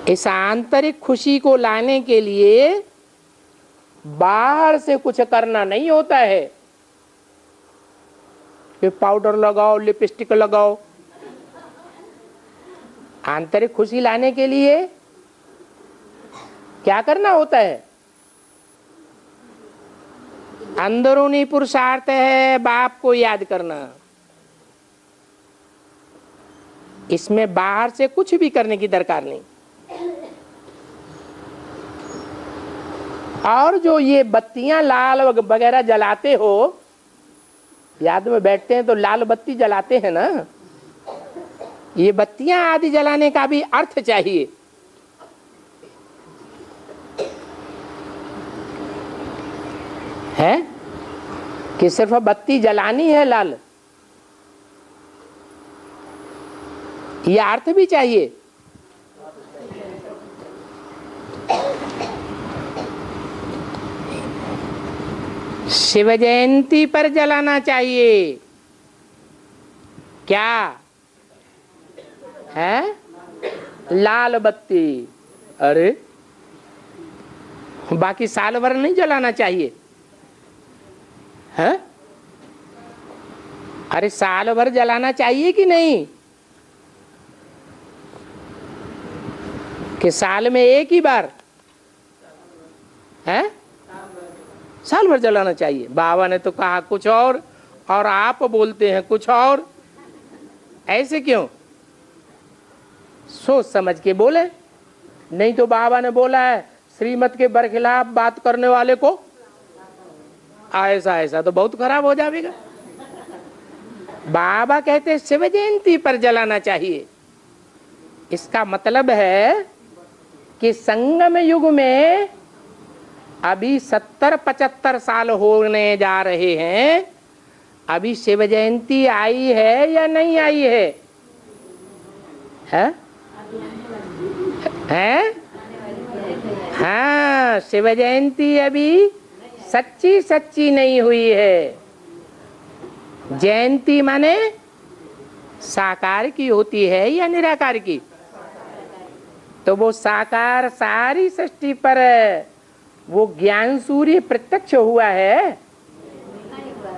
इस आंतरिक खुशी को लाने के लिए बाहर से कुछ करना नहीं होता है कि पाउडर लगाओ, लिपस्टिक लगाओ। आंतरिक खुशी लाने के लिए क्या करना होता है? अंदरूनी पुरुषार्थ है बाप को याद करना। इसमें बाहर से कुछ भी करने की दरकार नहीं। और जो ये बत्तियां लाल वगैरह जलाते हो, याद में बैठते हैं तो लाल बत्ती जलाते हैं ना, ये बत्तियां आदि जलाने का भी अर्थ चाहिए। है कि सिर्फ बत्ती जलानी है लाल, यह अर्थ भी चाहिए। शिव जयंती पर जलाना चाहिए। क्या है? लाल बत्ती। अरे बाकी साल भर नहीं जलाना चाहिए है? अरे साल भर जलाना चाहिए कि नहीं? कि साल में एक ही बार है? साल भर जलाना चाहिए। बाबा ने तो कहा कुछ और आप बोलते हैं कुछ और। ऐसे क्यों? सोच समझ के बोले। नहीं तो बाबा ने बोला है श्रीमत के बरखिलाफ बात करने वाले को ऐसा तो बहुत खराब हो जाएगा। बाबा कहते शिव जयंती पर जलाना चाहिए। इसका मतलब है कि संगम युग में अभी 70-75 साल होने जा रहे हैं। अभी शिव जयंती आई है या नहीं आई है? हैं? हाँ, शिव जयंती अभी सच्ची नहीं हुई है। जयंती माने साकार की होती है या निराकार की? तो वो साकार सारी सृष्टि पर वो ज्ञान सूर्य प्रत्यक्ष हुआ है?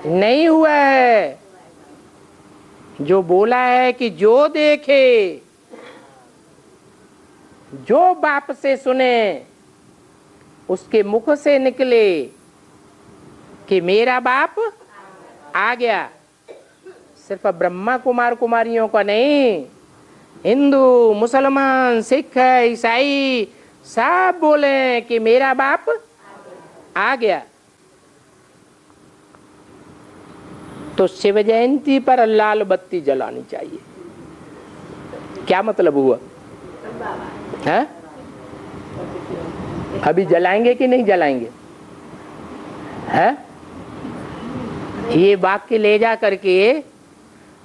नहीं हुआ है। जो बोला है कि जो देखे, जो बाप से सुने, उसके मुख से निकले कि मेरा बाप आ गया। सिर्फ ब्रह्मा कुमार कुमारियों का नहीं, हिंदू, मुसलमान, सिख, ईसाई सब बोले कि मेरा बाप आ गया। तो शिव जयंती पर लाल बत्ती जलानी चाहिए। क्या मतलब हुआ? है? अभी जलाएंगे कि नहीं जलाएंगे? है? ये वाक्य ले जा करके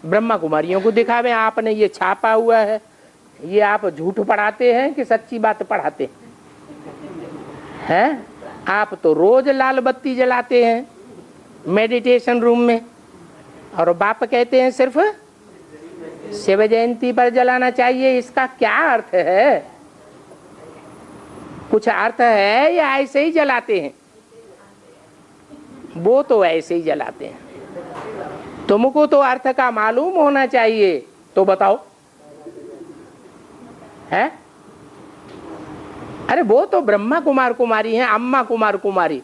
ब्रह्मा कुमारियों को दिखावे, आपने ये छापा हुआ है। ये आप झूठ पढ़ाते हैं कि सच्ची बात पढ़ाते हैं? आप तो रोज लाल बत्ती जलाते हैं मेडिटेशन रूम में, और बाप कहते हैं सिर्फ शिव जयंती पर जलाना चाहिए। इसका क्या अर्थ है? कुछ अर्थ है या ऐसे ही जलाते हैं? वो तो ऐसे ही जलाते हैं। तुमको तो अर्थ का मालूम होना चाहिए, तो बताओ। है? अरे वो तो ब्रह्मा कुमार कुमारी हैं, अम्मा कुमार कुमारी।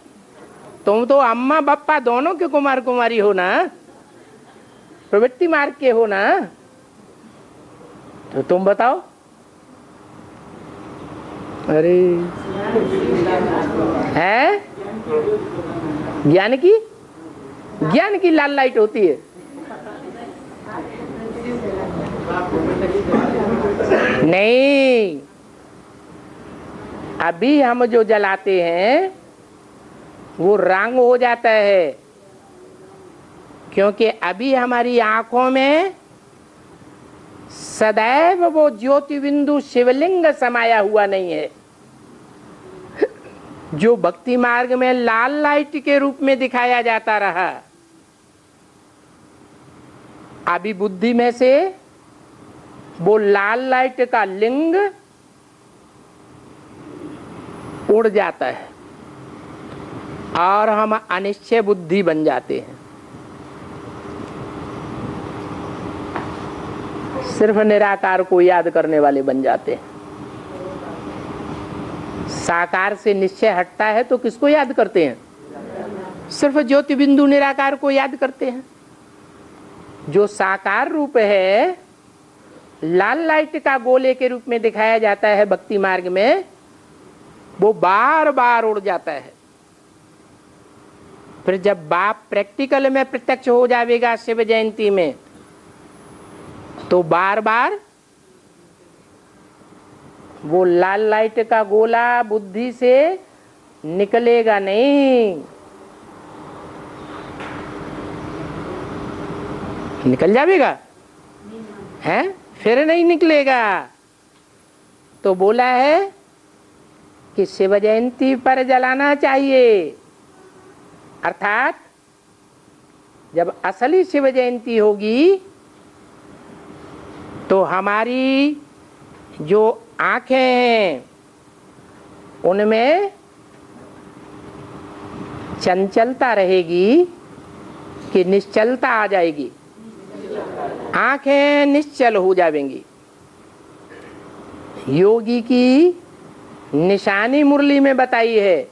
तुम तो अम्मा बप्पा दोनों के कुमार कुमारी हो ना, प्रवृत्ति मार्ग के हो ना। तो तुम बताओ। अरे है? ज्ञान की लाल लाइट होती है। नहीं, अभी हम जो जलाते हैं वो रंग हो जाता है, क्योंकि अभी हमारी आंखों में सदैव वो ज्योति बिंदु शिवलिंग समाया हुआ नहीं है, जो भक्ति मार्ग में लाल लाइट के रूप में दिखाया जाता रहा। अभी बुद्धि में से वो लाल लाइट का लिंग उड़ जाता है और हम अनिश्चय बुद्धि बन जाते हैं। सिर्फ निराकार को याद करने वाले बन जाते हैं। साकार से निश्चय हटता है तो किसको याद करते हैं? सिर्फ ज्योति बिंदु निराकार को याद करते हैं। जो साकार रूप है, लाल लाइट का गोले के रूप में दिखाया जाता है भक्ति मार्ग में, वो बार बार उड़ जाता है। फिर जब बाप प्रैक्टिकल में प्रत्यक्ष हो जाएगा शिव जयंती में, तो बार बार वो लाल लाइट का गोला बुद्धि से निकलेगा नहीं। निकल जाएगा है, फिर नहीं निकलेगा। तो बोला है कि शिव जयंती पर जलाना चाहिए, अर्थात जब असली शिव जयंती होगी तो हमारी जो आंखें हैं उनमें चंचलता रहेगी कि निश्चलता आ जाएगी? आंखें निश्चल हो जाएंगी। योगी की निशानी मुरली में बताई है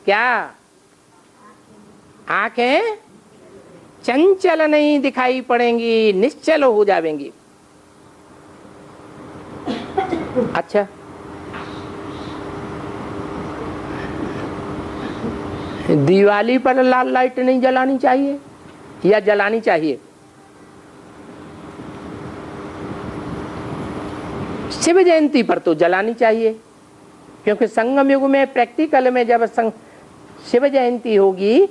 क्या? आंखें चंचल नहीं दिखाई पड़ेंगी, निश्चल हो जाएंगी। अच्छा, दिवाली पर लाल लाइट नहीं जलानी चाहिए या जलानी चाहिए? शिव जयंती पर तो जलानी चाहिए, क्योंकि संगम युग में प्रैक्टिकल में जब शिव जयंती होगी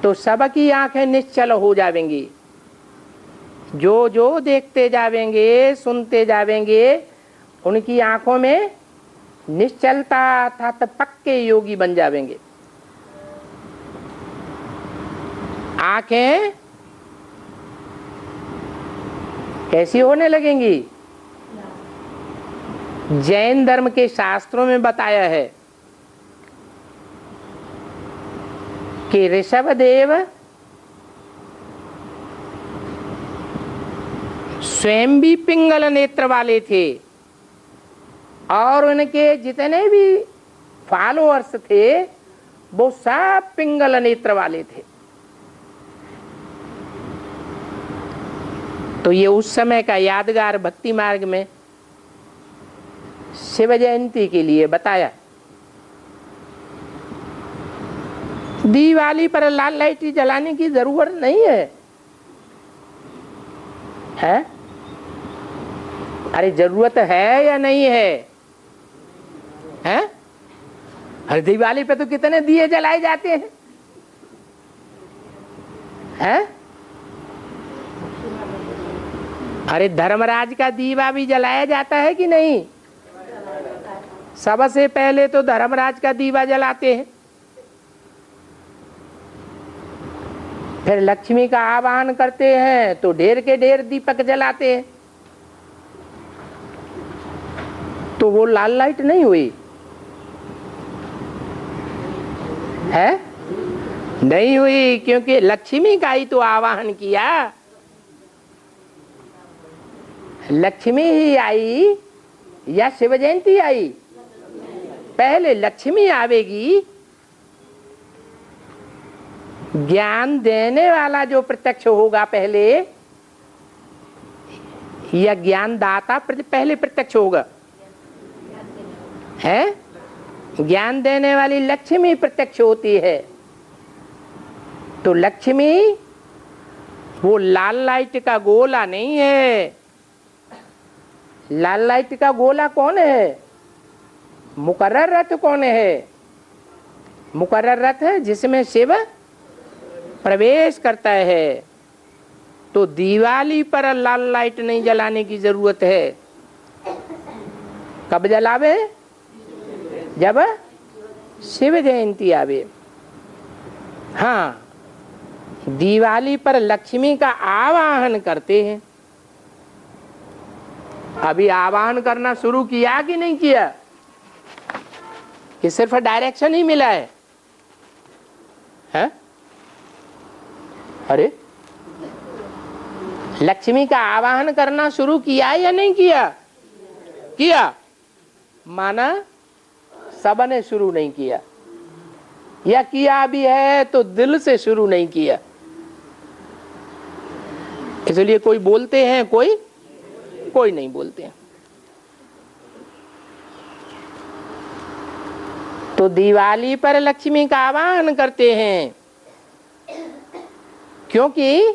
तो सबकी आंखें निश्चल हो जाएंगी। जो जो देखते जावेंगे, सुनते जावेंगे, उनकी आंखों में निश्चलता था, तो पक्के योगी बन जावेंगे। आंखें कैसी होने लगेंगी? जैन धर्म के शास्त्रों में बताया है कि ऋषभदेव स्वयं भी पिंगल नेत्र वाले थे और उनके जितने भी फॉलोअर्स थे वो सब पिंगल नेत्र वाले थे। तो ये उस समय का यादगार भक्ति मार्ग में शिव जयंती के लिए बताया। दिवाली पर लाल लाइट जलाने की जरूरत नहीं है, है? अरे जरूरत है या नहीं है? हैं? अरे दिवाली पे तो कितने दिए जलाए जाते हैं, हैं? अरे धर्मराज का दीवा भी जलाया जाता है कि नहीं? सबसे पहले तो धर्मराज का दीवा जलाते हैं, फिर लक्ष्मी का आवाहन करते हैं तो ढेर के ढेर दीपक जलाते हैं। तो वो लाल लाइट नहीं हुई है? नहीं हुई, क्योंकि लक्ष्मी का ही तो आवाहन किया। लक्ष्मी ही आई या शिव जयंती आई? पहले लक्ष्मी आवेगी, ज्ञान देने वाला जो प्रत्यक्ष होगा पहले, या ज्ञान दाता पहले प्रत्यक्ष होगा? है? ज्ञान देने वाली लक्ष्मी प्रत्यक्ष होती है। तो लक्ष्मी वो लाल लाइट का गोला नहीं है। लाल लाइट का गोला कौन है? मुकर्रर रथ कौन है? मुकर्रर रथ है जिसमें शिव प्रवेश करता है। तो दिवाली पर लाल लाइट नहीं जलाने की जरूरत है। कब जलावे? जब शिव जयंती आवे। हाँ, दिवाली पर लक्ष्मी का आवाहन करते हैं। अभी आवाहन करना शुरू किया कि नहीं किया? कि सिर्फ डायरेक्शन ही मिला है? हैं? अरे लक्ष्मी का आवाहन करना शुरू किया या नहीं किया? किया। माना सबने शुरू नहीं किया, या किया भी है तो दिल से शुरू नहीं किया। इसलिए कोई बोलते हैं, कोई नहीं बोलते हैं। तो दिवाली पर लक्ष्मी का आह्वान करते हैं, क्योंकि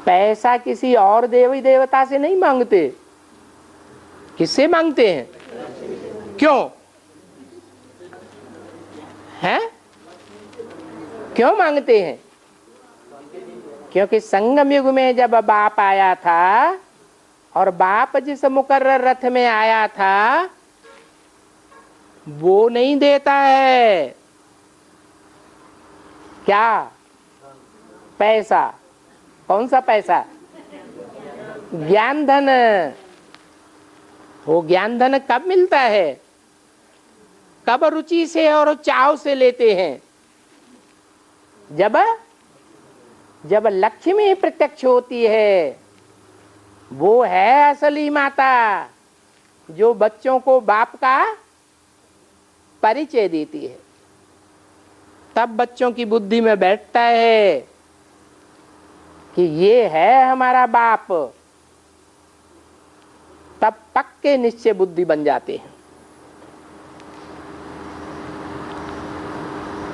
पैसा किसी और देवी देवता से नहीं मांगते। किससे मांगते हैं? क्यों हैं? क्यों मांगते हैं? क्योंकि संगम युग में जब बाप आया था और बाप जिस मुकर्रर रथ में आया था वो नहीं देता है। क्या? पैसा। कौन सा पैसा? ज्ञान धन। वो ज्ञान धन कब मिलता है? कब रुचि से और चाव से लेते हैं? जब लक्ष्मी प्रत्यक्ष होती है। वो है असली माता जो बच्चों को बाप का परिचय देती है। तब बच्चों की बुद्धि में बैठता है कि ये है हमारा बाप। तब पक्के निश्चय बुद्धि बन जाते हैं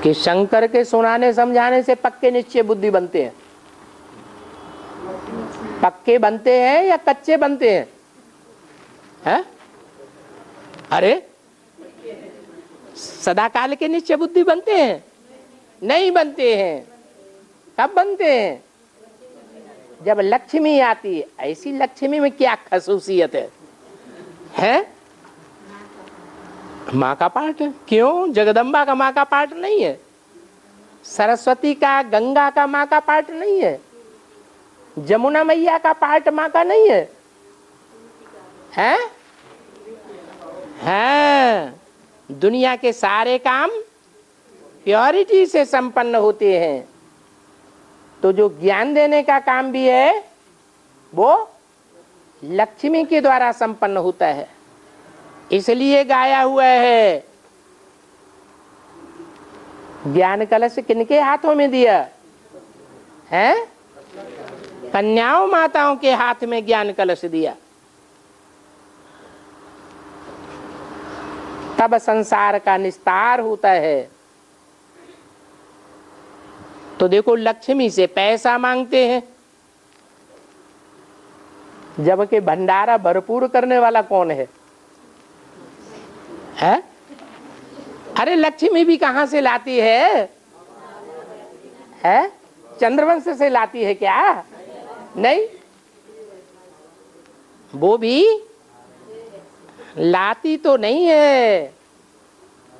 कि शंकर के सुनाने समझाने से पक्के निश्चय बुद्धि बनते हैं। पक्के बनते हैं या कच्चे बनते हैं? हैं? अरे सदाकाल के निश्चय बुद्धि बनते हैं? नहीं बनते हैं। कब बनते हैं? जब लक्ष्मी आती है। ऐसी लक्ष्मी में क्या खसूसियत है? माँ का पाठ है। क्यों? जगदम्बा का माँ का पाठ नहीं है? सरस्वती का, गंगा का माँ का पाठ नहीं है? जमुना मैया का पाठ माँ का नहीं है? हैं? हैं। दुनिया के सारे काम प्योरिटी से संपन्न होते हैं। तो जो ज्ञान देने का काम भी है वो लक्ष्मी के द्वारा संपन्न होता है। इसलिए गाया हुआ है, ज्ञान कलश किनके हाथों में दिया है? कन्याओं माताओं के हाथ में ज्ञान कलश दिया। तब संसार का निस्तार होता है। तो देखो, लक्ष्मी से पैसा मांगते हैं, जबकि भंडारा भरपूर करने वाला कौन है? है? अरे लक्ष्मी भी कहां से लाती है? चंद्रवंश से लाती है क्या? नहीं, वो भी लाती तो नहीं है।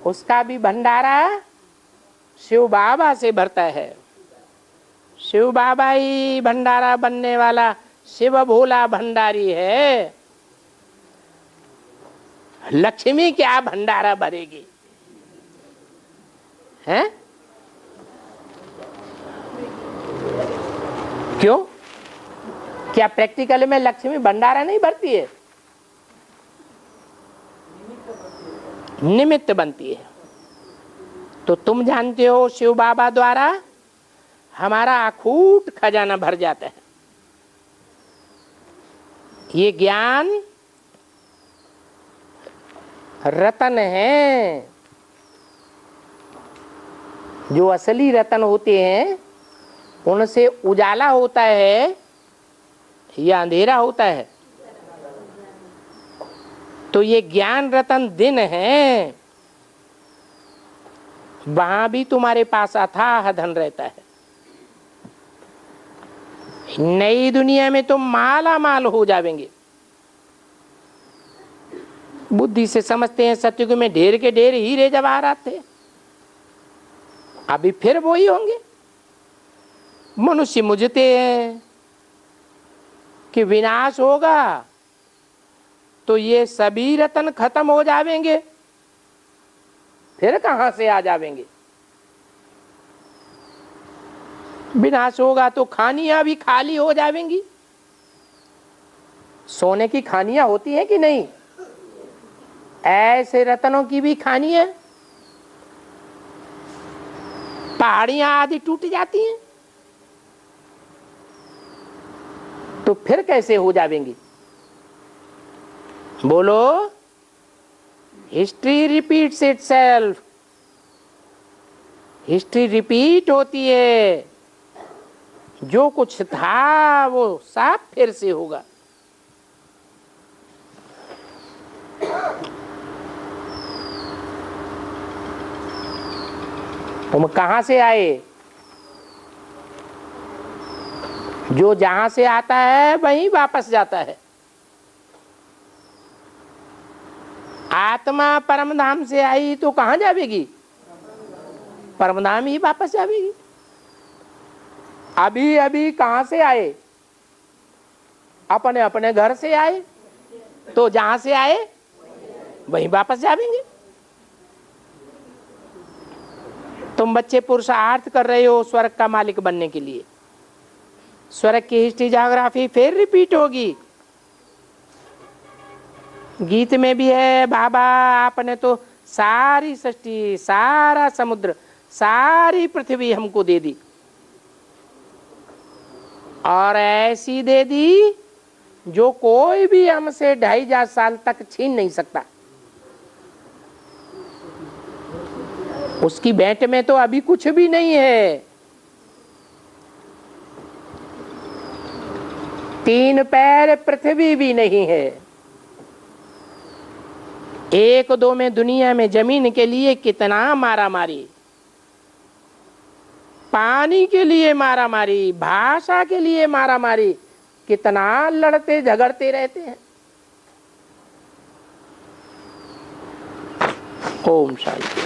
उसका भी भंडारा शिव बाबा से भरता है। शिव बाबा ही भंडारा बनने वाला शिव भोला भंडारी है। लक्ष्मी क्या भंडारा भरेगी? हैं? क्यों? क्या प्रैक्टिकल में लक्ष्मी भंडारा नहीं भरती है? निमित्त बनती है। तो तुम जानते हो शिव बाबा द्वारा हमारा अखूट खजाना भर जाता है। ये ज्ञान रतन है। जो असली रतन होते हैं उनसे उजाला होता है या अंधेरा होता है? तो ये ज्ञान रतन दिन है। वहां भी तुम्हारे पास अथाह धन रहता है। नई दुनिया में तुम माला माल हो जाएंगे। बुद्धि से समझते हैं सतयुग में ढेर के ढेर हीरे जवाहरात थे, अभी फिर वो ही होंगे। मनुष्य मुझते हैं कि विनाश होगा तो ये सभी रतन खत्म हो जाएंगे। फिर कहां से आ जावेंगे? विनाश होगा तो खानियां भी खाली हो जावेंगी। सोने की खानियां होती हैं कि नहीं? ऐसे रत्नों की भी खानी है। पहाड़ियां आदि टूट जाती हैं तो फिर कैसे हो जावेंगी? बोलो। History repeats itself. History repeat होती है। जो कुछ था वो सब फिर से होगा। तुम कहां से आए? जो जहां से आता है वहीं वापस जाता है। आत्मा परम धाम से आई तो कहां जाएगी? परम धाम ही वापस जाएगी। अभी अभी कहां से आए? अपने अपने घर से आए, तो जहां से आए वहीं वापस जाएंगे। तुम बच्चे पुरुषार्थ कर रहे हो स्वर्ग का मालिक बनने के लिए। स्वर्ग की हिस्ट्री ज्योग्राफी फिर रिपीट होगी। गीत में भी है, बाबा आपने तो सारी सृष्टि, सारा समुद्र, सारी पृथ्वी हमको दे दी, और ऐसी दे दी जो कोई भी हमसे 2500 साल तक छीन नहीं सकता। उसकी भेंट में तो अभी कुछ भी नहीं है। 3 पैर पृथ्वी भी नहीं है। 1-2 में दुनिया में जमीन के लिए कितना मारा मारी, पानी के लिए मारा मारी, भाषा के लिए मारा मारी, कितना लड़ते झगड़ते रहते हैं। ओम शांति।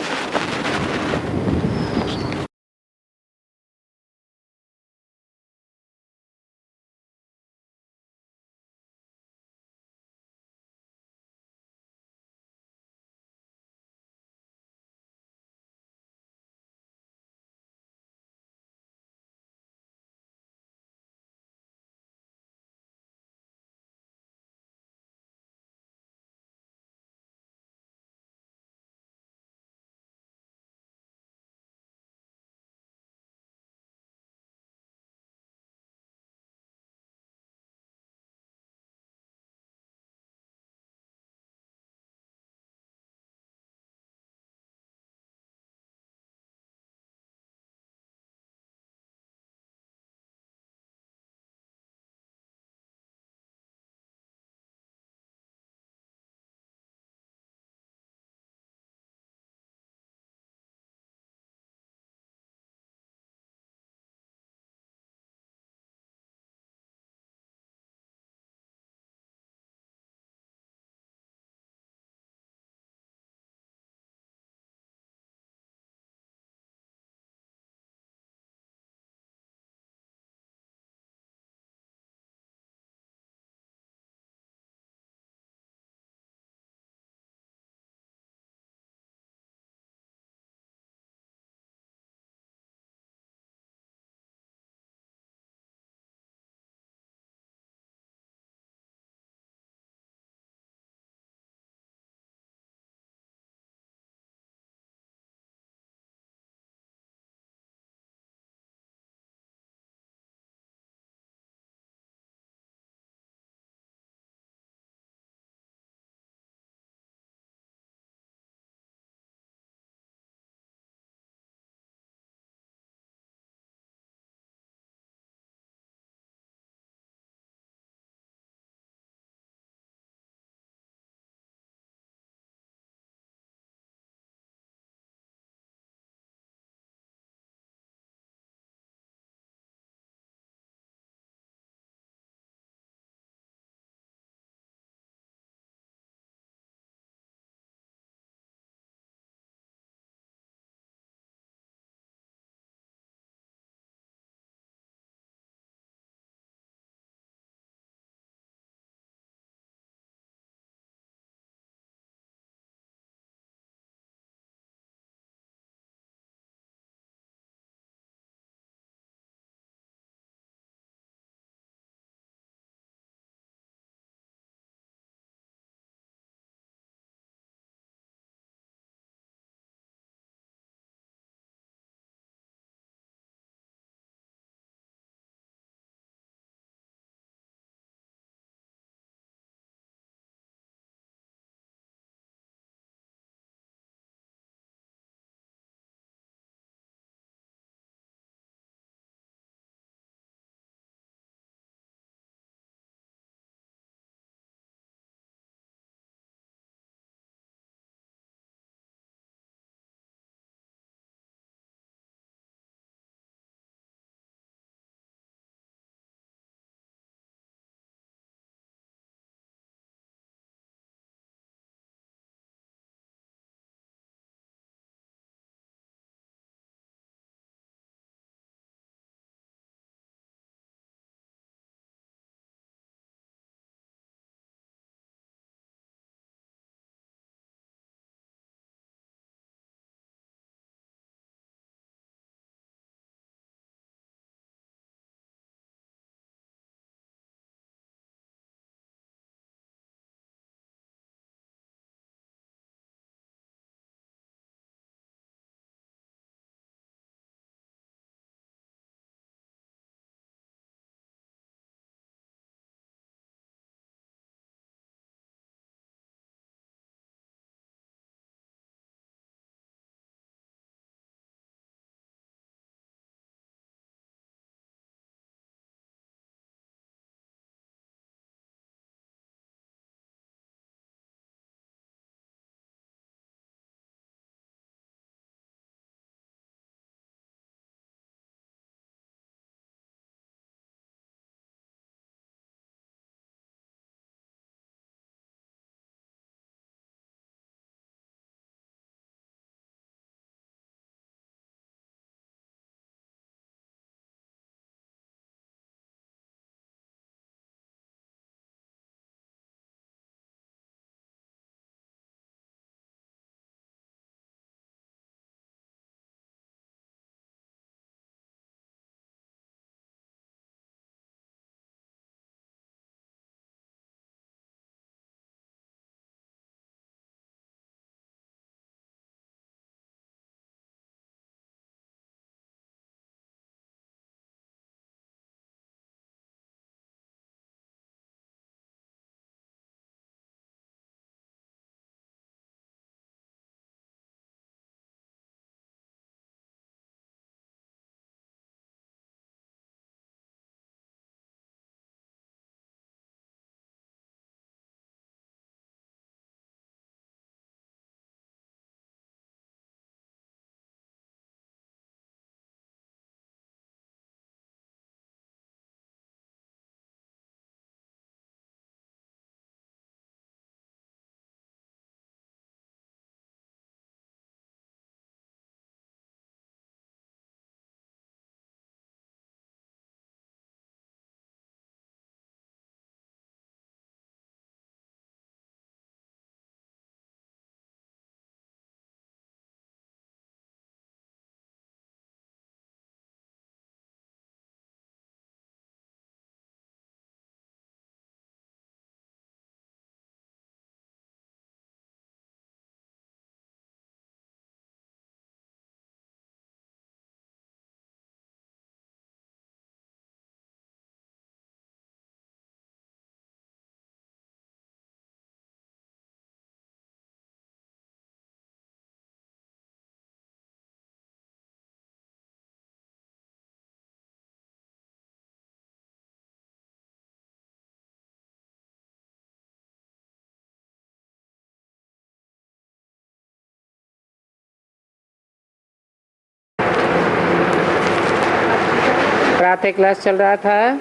कराटे क्लास चल रहा था।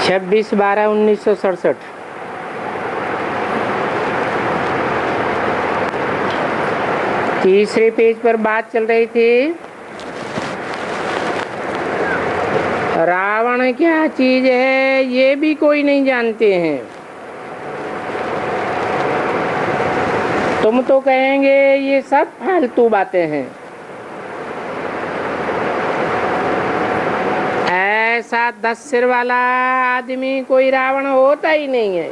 26/12/1967 तीसरे पेज पर बात चल रही थी, रावण क्या चीज है ये भी कोई नहीं जानते हैं। तुम तो कहेंगे ये सब फालतू बातें हैं। ऐसा 10 सिर वाला आदमी कोई रावण होता ही नहीं है।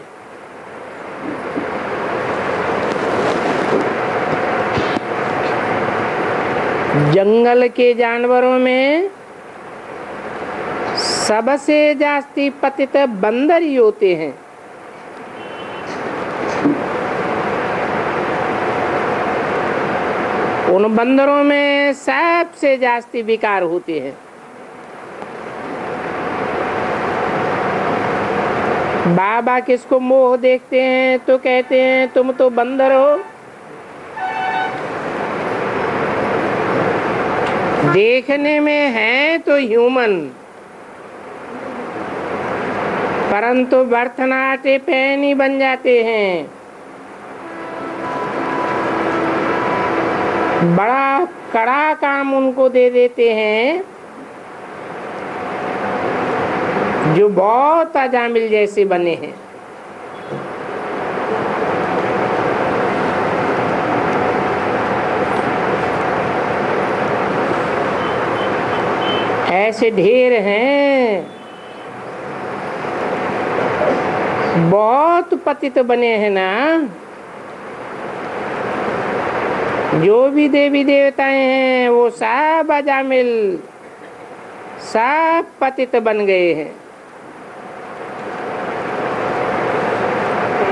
जंगल के जानवरों में सबसे जास्ती पतित बंदर ही होते हैं। उन बंदरों में सबसे जास्ती विकार होते हैं। बाबा किसको मोह देखते हैं तो कहते हैं तुम तो बंदर हो। देखने में है तो ह्यूमन, परंतु बर्थनाटे पैनी बन जाते हैं। बड़ा कड़ा काम उनको दे देते हैं जो बहुत अजामिल जैसे बने हैं। ऐसे ढेर हैं, बहुत पतित बने हैं ना। जो भी देवी देवताएं हैं वो सब अजामिल, सब पतित बन गए हैं।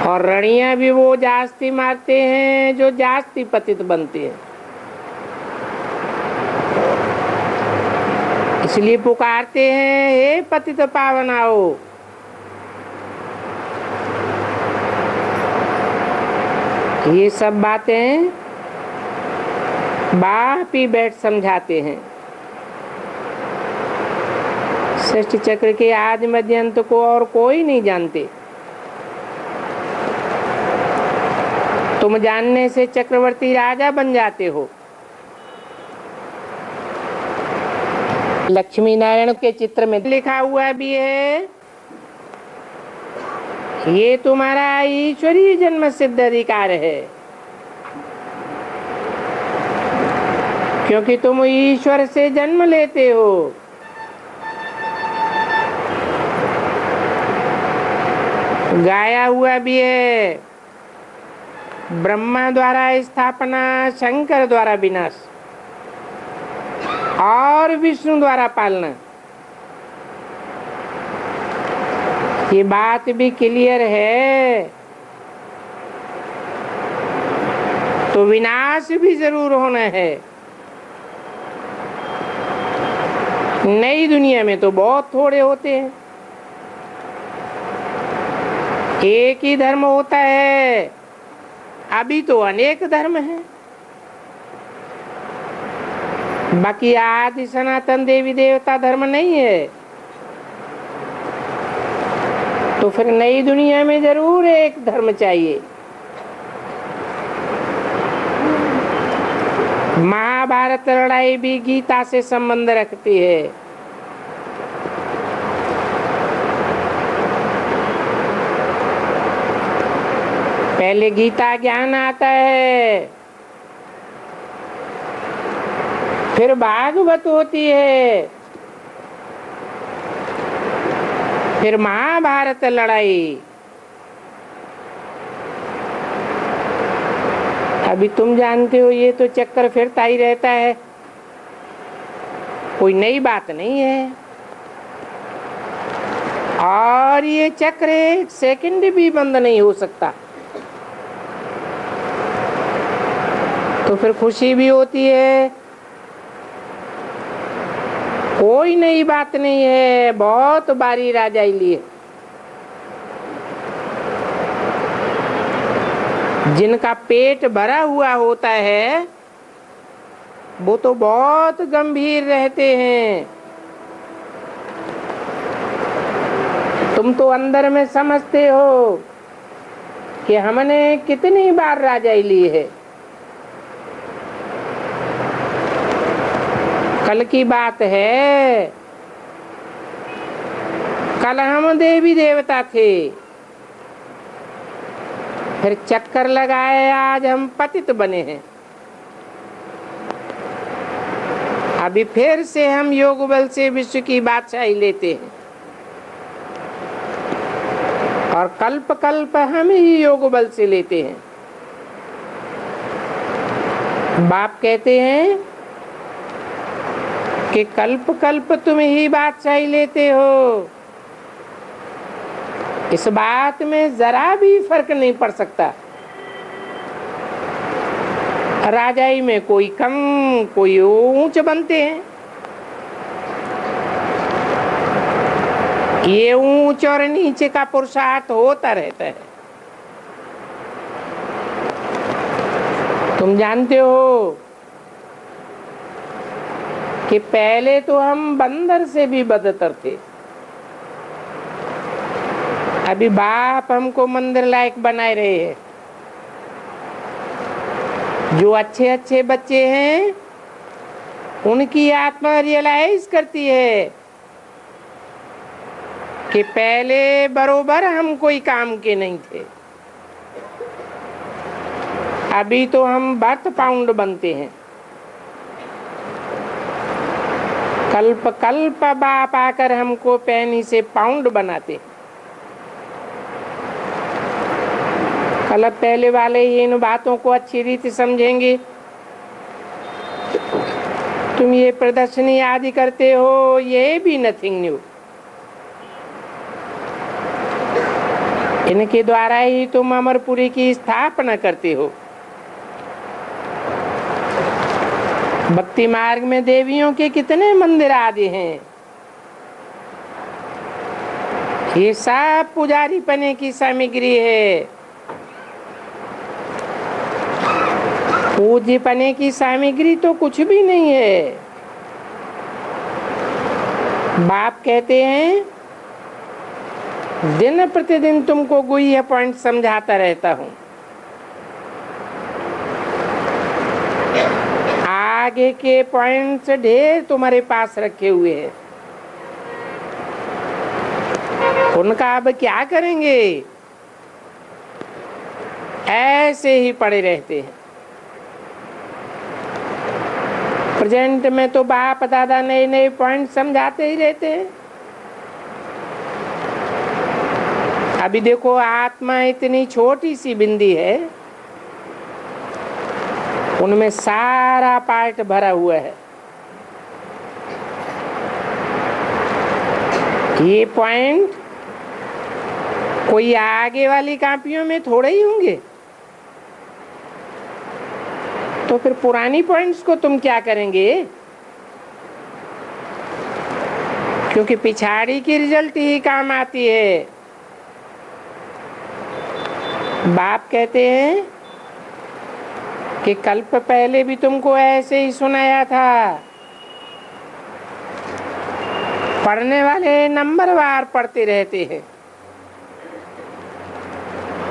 और रणियां भी वो जास्ती मारते हैं जो जास्ती पतित बनते हैं। इसलिए पुकारते हैं हे पतित पावन आओ। ये सब बातें बाप ही बैठ समझाते हैं। सृष्टि चक्र के आदि मध्य अंत को और कोई नहीं जानते। तुम जानने से चक्रवर्ती राजा बन जाते हो। लक्ष्मी नारायण के चित्र में लिखा हुआ भी है, ये तुम्हारा ईश्वरीय जन्म सिद्ध अधिकार है, क्योंकि तुम ईश्वर से जन्म लेते हो। गाया हुआ भी है, ब्रह्मा द्वारा स्थापना, शंकर द्वारा विनाश और विष्णु द्वारा पालना। ये बात भी क्लियर है, तो विनाश भी जरूर होना है। नई दुनिया में तो बहुत थोड़े होते हैं, एक ही धर्म होता है। अभी तो अनेक धर्म हैं। बाकी आदि सनातन देवी देवता धर्म नहीं है, तो फिर नई दुनिया में जरूर एक धर्म चाहिए। महाभारत लड़ाई भी गीता से संबंध रखती है। पहले गीता ज्ञान आता है, फिर भागवत होती है, फिर महाभारत लड़ाई। अभी तुम जानते हो ये तो चक्कर फिरता ही रहता है, कोई नई बात नहीं है। और ये चक्र एक सेकंड भी बंद नहीं हो सकता। तो फिर खुशी भी होती है, कोई नई बात नहीं है, बहुत बारी राजाई ली है। जिनका पेट भरा हुआ होता है वो तो बहुत गंभीर रहते हैं। तुम तो अंदर में समझते हो कि हमने कितनी बार राजाई ली है। कल की बात है, कल हम देवी देवता थे, फिर चक्कर लगाए, आज हम पतित बने हैं। अभी फिर से हम योग बल से विश्व की बादशाही लेते हैं और कल्प कल्प हम ही योग बल से लेते हैं। बाप कहते हैं कि कल्प कल्प तुम ही बादशाही लेते हो, इस बात में जरा भी फर्क नहीं पड़ सकता। राजाई में कोई कम कोई ऊंच बनते हैं। ये ऊंच और नीचे का पुरुषार्थ होता रहता है। तुम जानते हो कि पहले तो हम बंदर से भी बदतर थे। अभी बाप हमको मंदिर लायक बनाए रहे हैं। जो अच्छे अच्छे बच्चे हैं उनकी आत्मा रियलाइज करती है कि पहले बरोबर हम कोई काम के नहीं थे। अभी तो हम बर्थ पाउंड बनते हैं। कल्प कल्प बाप आकर हमको पैनी से पाउंड बनाते। कल पहले वाले ही इन बातों को अच्छी रीति समझेंगे। तुम ये प्रदर्शनी आदि करते हो, ये भी नथिंग न्यू। इनके द्वारा ही तुम अमरपुरी की स्थापना करते हो। भक्ति मार्ग में देवियों के कितने मंदिर आदि हैं। ये सब पुजारी पने की सामग्री है। पूज्य पने की सामग्री तो कुछ भी नहीं है। बाप कहते हैं दिन प्रतिदिन तुमको गुह्य पॉइंट समझाता रहता हूं। आगे के पॉइंट्स ढेर तुम्हारे पास रखे हुए हैं। उनका अब क्या करेंगे? ऐसे ही पड़े रहते हैं। प्रेजेंट में तो बाप दादा नए नए पॉइंट समझाते ही रहते हैं। अभी देखो, आत्मा इतनी छोटी सी बिंदी है, उनमें सारा पार्ट भरा हुआ है। ये पॉइंट कोई आगे वाली कापियों में थोड़े ही होंगे। तो फिर पुरानी पॉइंट्स को तुम क्या करेंगे? क्योंकि पिछाड़ी की रिजल्ट ही काम आती है। बाप कहते हैं कि कल्प पहले भी तुमको ऐसे ही सुनाया था। पढ़ने वाले नंबरवार पढ़ते रहते हैं।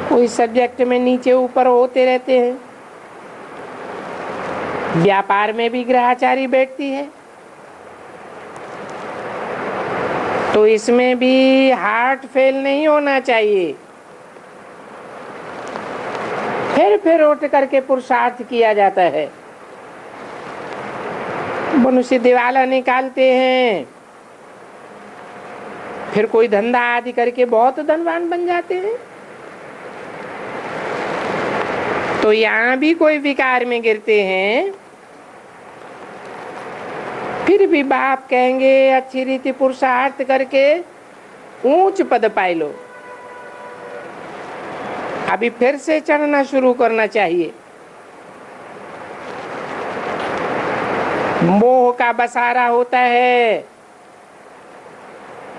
कोई सब्जेक्ट में नीचे ऊपर होते रहते हैं। व्यापार में भी ग्रहाचारी बैठती है, तो इसमें भी हार्ट फेल नहीं होना चाहिए। फिर उठ करके पुरुषार्थ किया जाता है। मनुष्य दिवाला निकालते हैं, फिर कोई धंधा आदि करके बहुत धनवान बन जाते हैं। तो यहाँ भी कोई विकार में गिरते हैं, फिर भी बाप कहेंगे अच्छी रीति पुरुषार्थ करके ऊंच पद पाए लो। अभी फिर से चढ़ना शुरू करना चाहिए। मोह का बसारा होता है,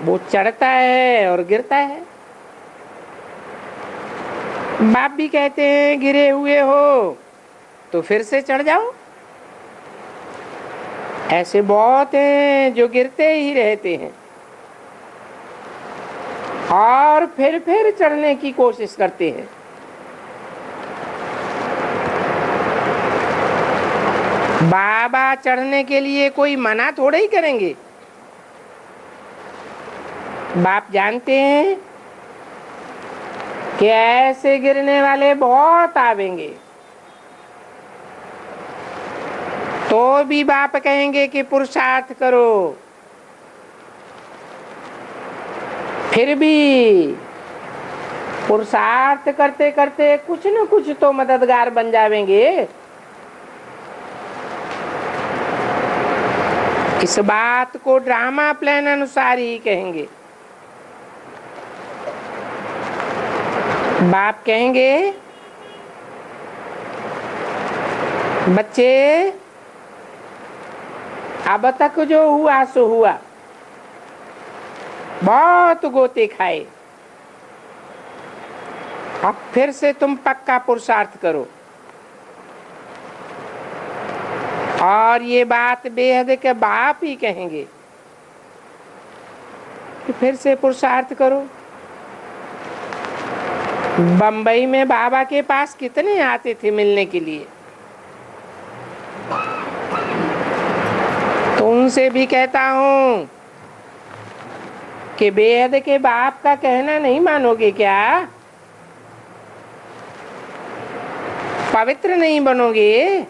वो चढ़ता है और गिरता है। बाप भी कहते हैं गिरे हुए हो तो फिर से चढ़ जाओ। ऐसे बहुत हैं जो गिरते ही रहते हैं और फिर चढ़ने की कोशिश करते हैं। बाबा चढ़ने के लिए कोई मना थोड़ा ही करेंगे। बाप जानते हैं कि ऐसे गिरने वाले बहुत आवेंगे, तो भी बाप कहेंगे कि पुरुषार्थ करो। फिर भी पुरुषार्थ करते करते कुछ न कुछ तो मददगार बन जावेंगे। इस बात को ड्रामा प्लान अनुसार ही कहेंगे। बाप कहेंगे, बच्चे अब तक जो हुआ सो हुआ, बहुत गोते खाए, अब फिर से तुम पक्का पुरुषार्थ करो। और ये बात बेहद के बाप ही कहेंगे कि फिर से पुरुषार्थ करो। बंबई में बाबा के पास कितने आते थे मिलने के लिए, तो उनसे भी कहता हूं कि बेहद के बाप का कहना नहीं मानोगे क्या? पवित्र नहीं बनोगे?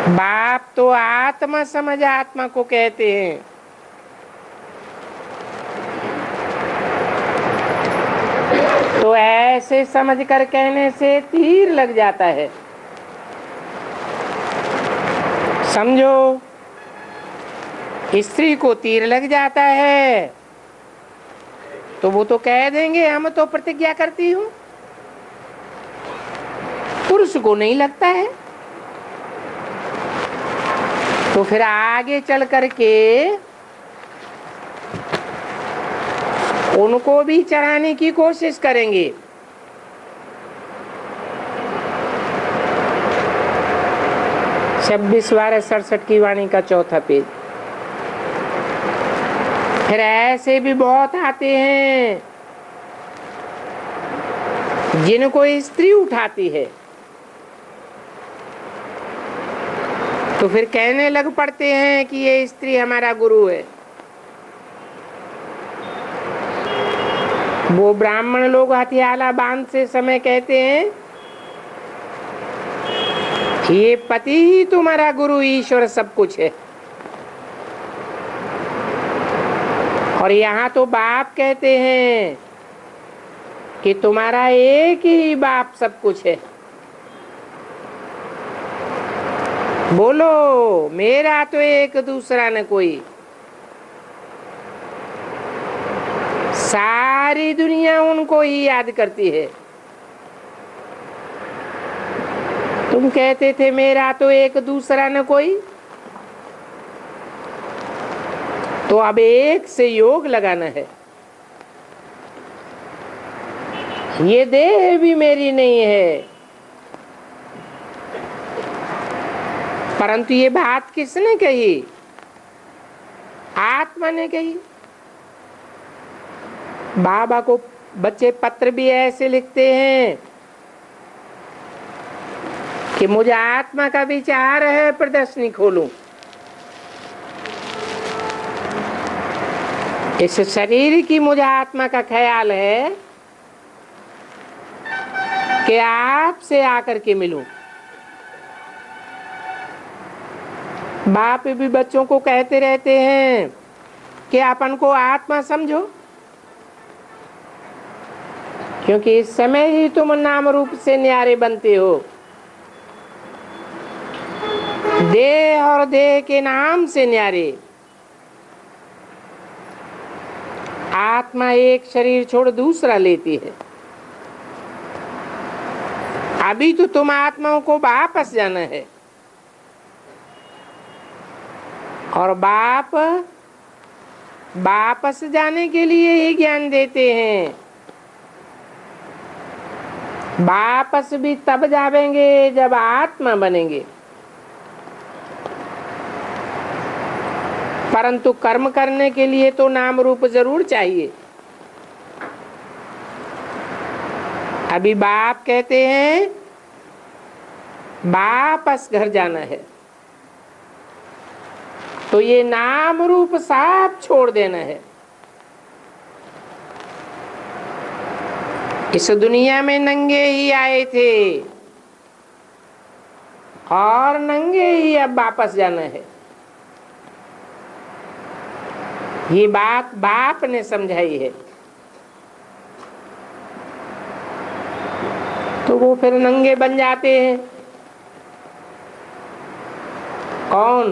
बाप तो आत्मा समझ आत्मा को कहते हैं। तो ऐसे समझ कर कहने से तीर लग जाता है। समझो, स्त्री को तीर लग जाता है तो वो तो कह देंगे हम तो प्रतिज्ञा करती हूं। पुरुष को नहीं लगता है तो फिर आगे चल करके उनको भी चढ़ाने की कोशिश करेंगे। छब्बीस 12-67 की वाणी का चौथा पेज। फिर ऐसे भी बहुत आते हैं जिनको स्त्री उठाती है, तो फिर कहने लग पड़ते हैं कि ये स्त्री हमारा गुरु है। वो ब्राह्मण लोग हथियाला बांध से समय कहते हैं ये पति ही तुम्हारा गुरु ईश्वर सब कुछ है। और यहाँ तो बाप कहते हैं कि तुम्हारा एक ही बाप सब कुछ है। बोलो, मेरा तो एक दूसरा न कोई। सारी दुनिया उनको ही याद करती है। तुम कहते थे मेरा तो एक दूसरा न कोई, तो अब एक से योग लगाना है। ये देह भी मेरी नहीं है, परंतु ये बात किसने कही? आत्मा ने कही। बाबा को बच्चे पत्र भी ऐसे लिखते हैं कि मुझे आत्मा का विचार है, प्रदर्शनी खोलूं। इस शरीर की मुझे आत्मा का ख्याल है कि आपसे आकर के मिलूं। बाप भी बच्चों को कहते रहते हैं कि अपन को आत्मा समझो, क्योंकि इस समय ही तुम नाम रूप से न्यारे बनते हो। देह और देह के नाम से न्यारे। आत्मा एक शरीर छोड़ दूसरा लेती है। अभी तो तुम आत्माओं को वापस जाना है, और बाप वापस जाने के लिए ही ज्ञान देते हैं। वापस भी तब जावेंगे जब आत्मा बनेंगे। परंतु कर्म करने के लिए तो नाम रूप जरूर चाहिए। अभी बाप कहते हैं वापस घर जाना है, तो ये नाम रूप सब छोड़ देना है। इस दुनिया में नंगे ही आए थे और नंगे ही अब वापस जाना है। ये बात बाप ने समझाई है। तो वो फिर नंगे बन जाते हैं। कौन?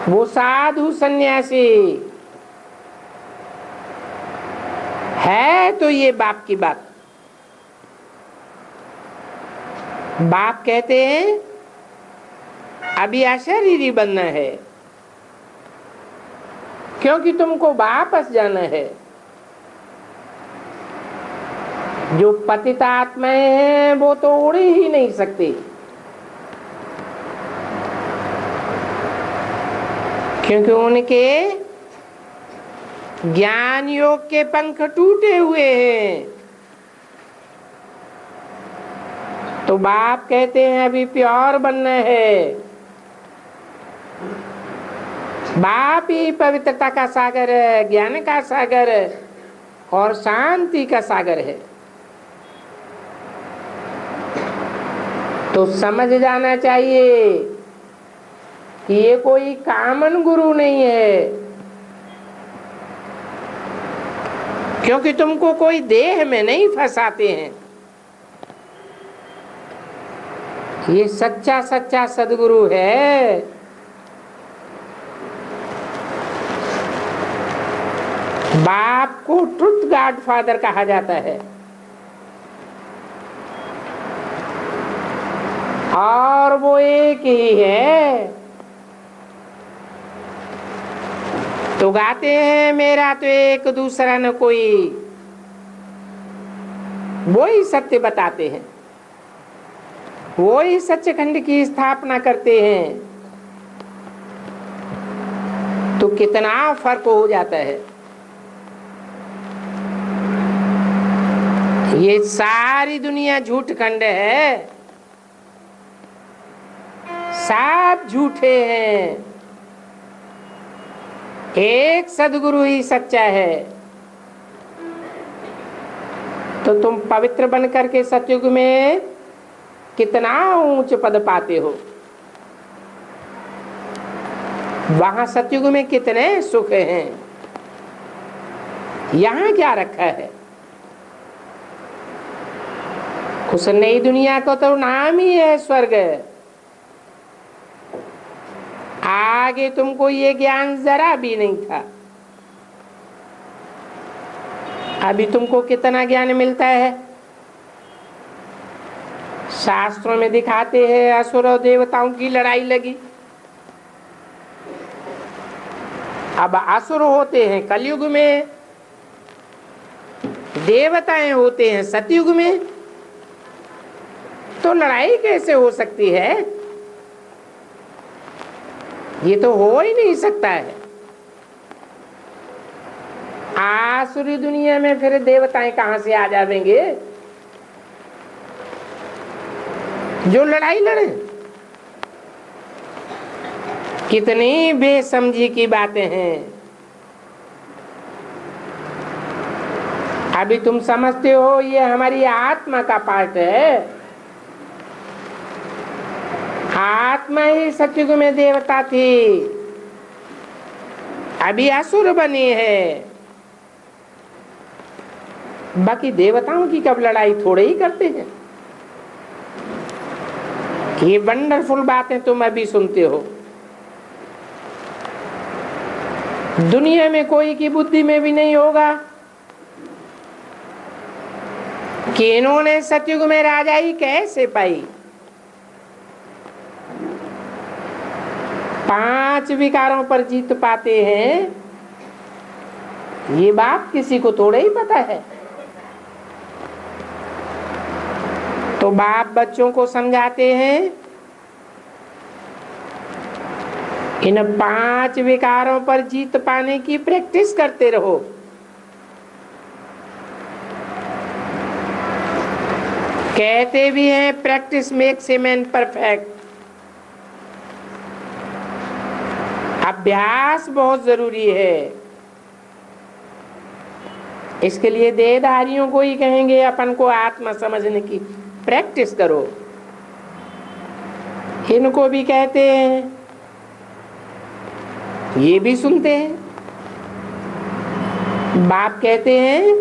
वो साधु सन्यासी है। तो ये बाप की बात। बाप कहते हैं अभी अशरीरी बनना है, क्योंकि तुमको वापस जाना है। जो पतित आत्माएं हैं वो तो उड़ ही नहीं सकती, क्योंकि उनके ज्ञान योग के पंख टूटे हुए हैं। तो बाप कहते हैं अभी प्योर बनना है। बाप ही पवित्रता का सागर है, ज्ञान का सागर है और शांति का सागर है। तो समझ जाना चाहिए कि ये कोई कामन गुरु नहीं है, क्योंकि तुमको कोई देह में नहीं फंसाते हैं। ये सच्चा सच्चा सदगुरु है। बाप को ट्रुथ गॉड फादर कहा जाता है और वो एक ही है। तो गाते हैं मेरा तो एक दूसरा न कोई, वो ही सत्य बताते हैं, वो ही सच्चखंड की स्थापना करते हैं। तो कितना फर्क हो जाता है। ये सारी दुनिया झूठ खंड है, सब झूठे हैं। एक सदगुरु ही सच्चा है। तो तुम पवित्र बन करके सतयुग में कितना ऊंच पद पाते हो। वहां सतयुग में कितने सुख हैं, यहां क्या रखा है। उस नई दुनिया को तो नाम ही है स्वर्ग। आगे तुमको ये ज्ञान जरा भी नहीं था। अभी तुमको कितना ज्ञान मिलता है। शास्त्रों में दिखाते हैं असुर और देवताओं की लड़ाई लगी। अब असुर होते हैं कलयुग में, देवताएं होते हैं सतयुग में, तो लड़ाई कैसे हो सकती है। ये तो हो ही नहीं सकता है। आसुरी दुनिया में फिर देवताएं कहां से आ जाएंगे जो लड़ाई लड़े। कितनी बेसमझी की बातें हैं। अभी तुम समझते हो ये हमारी आत्मा का पार्ट है। आत्मा ही सतयुग में देवता थी, अभी असुर बनी है। बाकी देवताओं की कब लड़ाई थोड़े ही करते हैं। ये वंडरफुल बातें तुम अभी सुनते हो। दुनिया में कोई की बुद्धि में भी नहीं होगा कि इन्होंने सतयुग में राजाई कैसे पाई। 5 विकारों पर जीत पाते हैं, ये बात किसी को थोड़ा ही पता है। तो बाप बच्चों को समझाते हैं इन 5 विकारों पर जीत पाने की प्रैक्टिस करते रहो। कहते भी हैं practice makes a man perfect. अभ्यास बहुत जरूरी है। इसके लिए देहधारियों को ही कहेंगे अपन को आत्मा समझने की प्रैक्टिस करो। इनको भी कहते हैं, ये भी सुनते हैं। बाप कहते हैं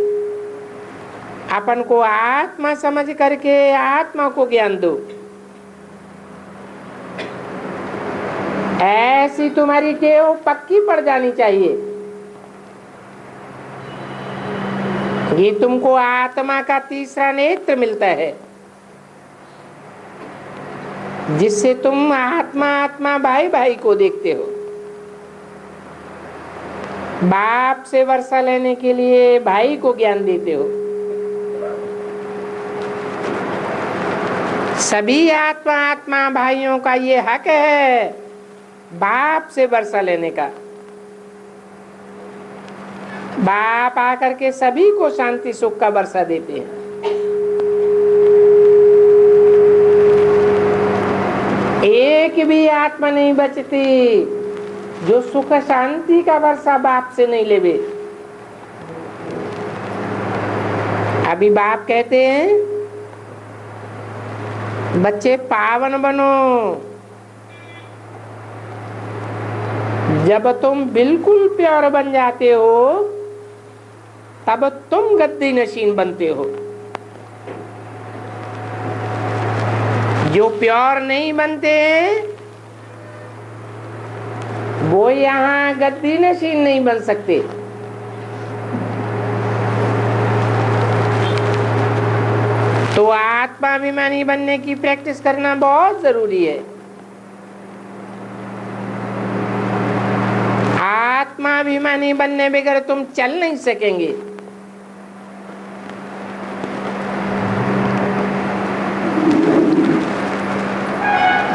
अपन को आत्मा समझ करके आत्मा को ज्ञान दो। ऐसी तुम्हारी टेव पक्की पड़ जानी चाहिए। ये तुमको आत्मा का तीसरा नेत्र मिलता है, जिससे तुम आत्मा आत्मा भाई भाई को देखते हो। बाप से वर्षा लेने के लिए भाई को ज्ञान देते हो। सभी आत्मा आत्मा भाइयों का ये हक है बाप से वर्षा लेने का। बाप आकर के सभी को शांति सुख का वर्षा देते हैं। एक भी आत्मा नहीं बचती जो सुख शांति का वर्षा बाप से नहीं लेवे। अभी बाप कहते हैं बच्चे पावन बनो। जब तुम बिल्कुल प्योर बन जाते हो तब तुम गद्दी नशीन बनते हो। जो प्योर नहीं बनते वो यहाँ गद्दी नशीन नहीं बन सकते। तो आत्माभिमानी बनने की प्रैक्टिस करना बहुत जरूरी है। आत्माभिमानी बनने बगैर तुम चल नहीं सकेंगे।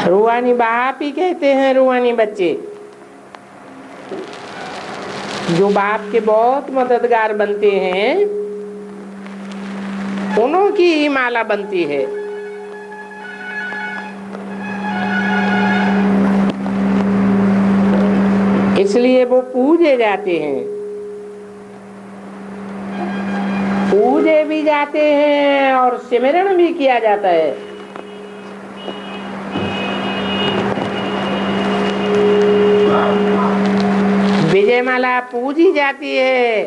रूहानी बाप ही कहते हैं, रूहानी बच्चे जो बाप के बहुत मददगार बनते हैं उन्हों की ही माला बनती है। इसलिए वो पूजे जाते हैं, पूजे भी जाते हैं और सिमरण भी किया जाता है। विजयमाला पूजी जाती है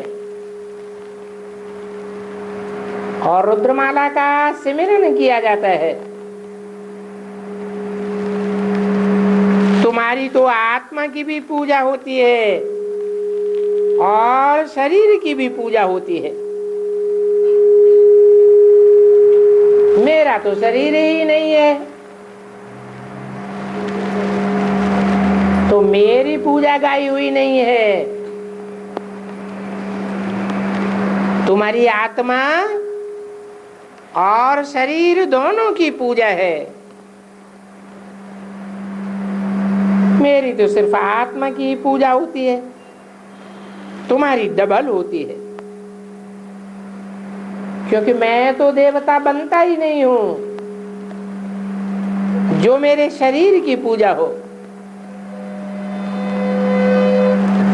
और रुद्रमाला का सिमरण किया जाता है। तुम्हारी तो आत्मा की भी पूजा होती है और शरीर की भी पूजा होती है। मेरा तो शरीर ही नहीं है तो मेरी पूजा गाई हुई नहीं है। तुम्हारी आत्मा और शरीर दोनों की पूजा है। मेरी तो सिर्फ आत्मा की पूजा होती है, तुम्हारी डबल होती है। क्योंकि मैं तो देवता बनता ही नहीं हूं जो मेरे शरीर की पूजा हो।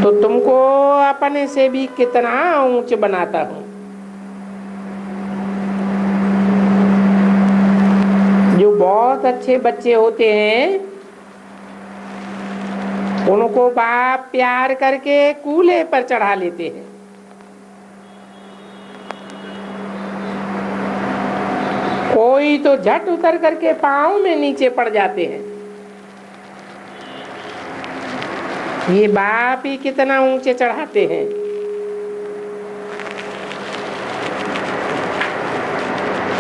तो तुमको अपने से भी कितना ऊंच बनाता हूं। जो बहुत अच्छे बच्चे होते हैं उनको बाप प्यार करके कूल्हे पर चढ़ा लेते हैं। कोई तो झट उतर करके पांव में नीचे पड़ जाते हैं। ये बाप ही कितना ऊंचे चढ़ाते हैं।